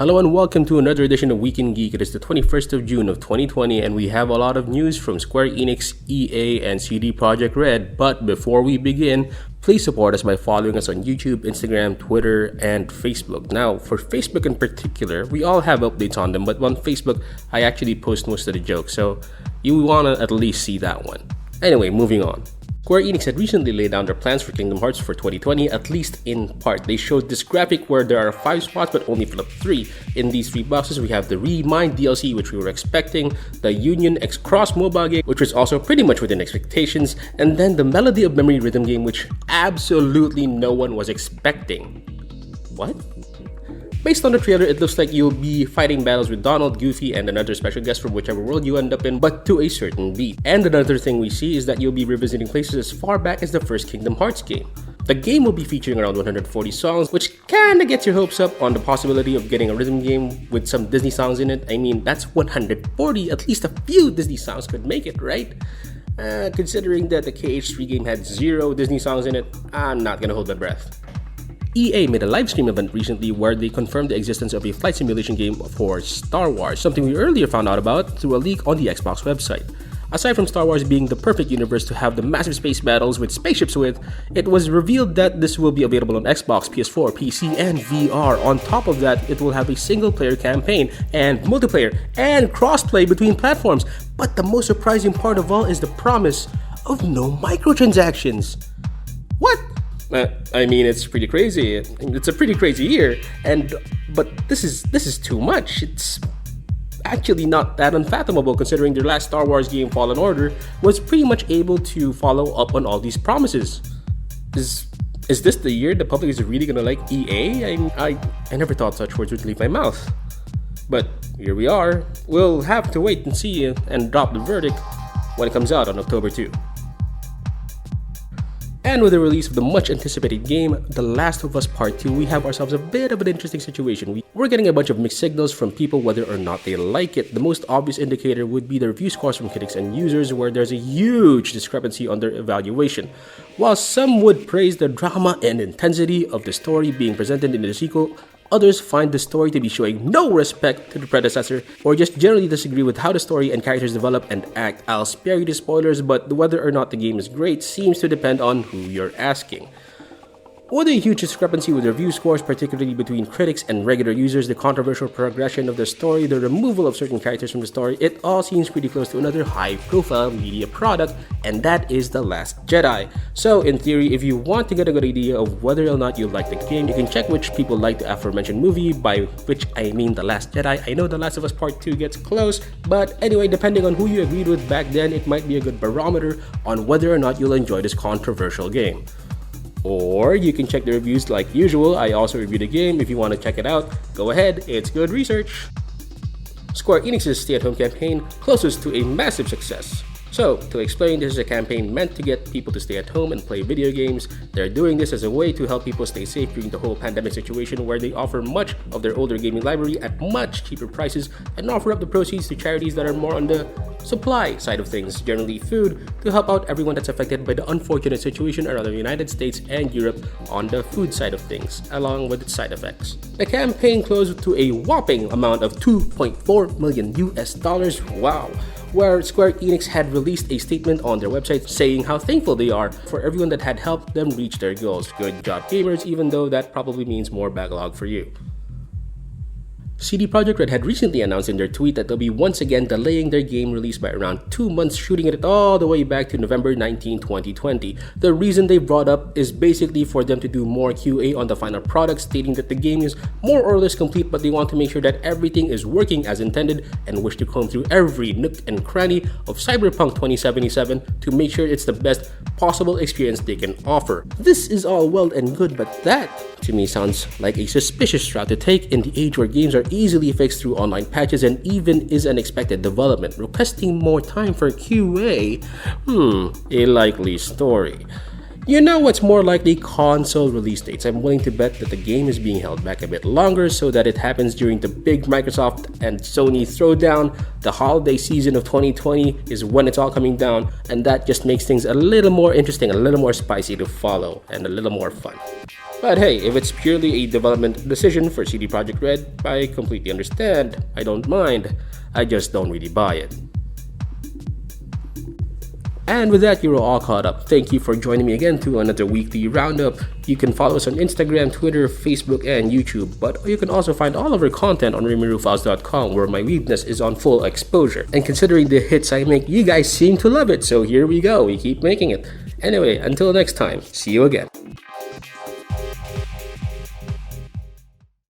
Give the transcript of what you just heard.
Hello and welcome to another edition of Week in Geek. It is the 21st of June of 2020 and we have a lot of news from Square Enix, EA, and CD Projekt Red. But before we begin, please support us by following us on YouTube, Instagram, Twitter, and Facebook. Now, for Facebook in particular, we all have updates on them, but on Facebook, I actually post most of the jokes, so you want to at least see that one. Anyway, moving on. Square Enix had recently laid down their plans for Kingdom Hearts for 2020, at least in part. They showed this graphic where there are 5 spots but only fill up 3. In these 3 boxes, we have the Remind DLC, which we were expecting, the Union X Cross mobile game, which was also pretty much within expectations, and then the Melody of Memory rhythm game, which absolutely no one was expecting. What? Based on the trailer, it looks like you'll be fighting battles with Donald, Goofy, and another special guest from whichever world you end up in, but to a certain beat. And another thing we see is that you'll be revisiting places as far back as the first Kingdom Hearts game. The game will be featuring around 140 songs, which kinda gets your hopes up on the possibility of getting a rhythm game with some Disney songs in it. I mean, that's 140, at least a few Disney songs could make it, right? Considering that the KH3 game had 0 Disney songs in it, I'm not gonna hold my breath. EA made a livestream event recently where they confirmed the existence of a flight simulation game for Star Wars, something we earlier found out about through a leak on the Xbox website. Aside from Star Wars being the perfect universe to have the massive space battles with spaceships with, it was revealed that this will be available on Xbox, PS4, PC, and VR. On top of that, it will have a single-player campaign and multiplayer and crossplay between platforms. But the most surprising part of all is the promise of no microtransactions. What? I mean, it's pretty crazy. It's a pretty crazy year, but this is too much. It's actually not that unfathomable considering their last Star Wars game, Fallen Order, was pretty much able to follow up on all these promises. Is this the year the public is really gonna like EA? I never thought such words would leave my mouth. But here we are. We'll have to wait and see and drop the verdict when it comes out on October 2. And with the release of the much anticipated game, The Last of Us Part 2, we have ourselves a bit of an interesting situation. We're getting a bunch of mixed signals from people whether or not they like it. The most obvious indicator would be the review scores from critics and users, where there's a huge discrepancy on their evaluation. While some would praise the drama and intensity of the story being presented in the sequel, others find the story to be showing no respect to the predecessor, or just generally disagree with how the story and characters develop and act. I'll spare you the spoilers, but whether or not the game is great seems to depend on who you're asking. With a huge discrepancy with review scores, particularly between critics and regular users, the controversial progression of the story, the removal of certain characters from the story, it all seems pretty close to another high-profile media product, and that is The Last Jedi. So, in theory, if you want to get a good idea of whether or not you like the game, you can check which people like the aforementioned movie, by which I mean The Last Jedi. I know The Last of Us Part 2 gets close, but anyway, depending on who you agreed with back then, it might be a good barometer on whether or not you'll enjoy this controversial game. Or you can check the reviews like usual. I also reviewed the game. If you want to check it out, go ahead, it's good research. Square Enix's stay-at-home campaign closes to a massive success. So, to explain, this is a campaign meant to get people to stay at home and play video games. They're doing this as a way to help people stay safe during the whole pandemic situation, where they offer much of their older gaming library at much cheaper prices and offer up the proceeds to charities that are more on the supply side of things, generally food, to help out everyone that's affected by the unfortunate situation around the United States and Europe on the food side of things, along with its side effects. The campaign closed to a whopping amount of $2.4 million US. Wow! Where Square Enix had released a statement on their website saying how thankful they are for everyone that had helped them reach their goals. Good job, gamers, even though that probably means more backlog for you. CD Projekt Red had recently announced in their tweet that they'll be once again delaying their game release by around 2 months, shooting it all the way back to November 19, 2020. The reason they brought up is basically for them to do more QA on the final product, stating that the game is more or less complete, but they want to make sure that everything is working as intended and wish to comb through every nook and cranny of Cyberpunk 2077 to make sure it's the best possible experience they can offer. This is all well and good, but that, to me, sounds like a suspicious route to take in the age where games are easily fixed through online patches and even is an expected development. Requesting more time for QA? A likely story. You know what's more likely? Console release dates. I'm willing to bet that the game is being held back a bit longer so that it happens during the big Microsoft and Sony throwdown. The holiday season of 2020 is when it's all coming down, and that just makes things a little more interesting, a little more spicy to follow, and a little more fun. But hey, if it's purely a development decision for CD Projekt Red, I completely understand. I don't mind. I just don't really buy it. And with that, you're all caught up. Thank you for joining me again to another weekly roundup. You can follow us on Instagram, Twitter, Facebook, and YouTube. But you can also find all of our content on RimiruFiles.com, where my weebness is on full exposure. And considering the hits I make, you guys seem to love it. So here we go. We keep making it. Anyway, until next time, see you again.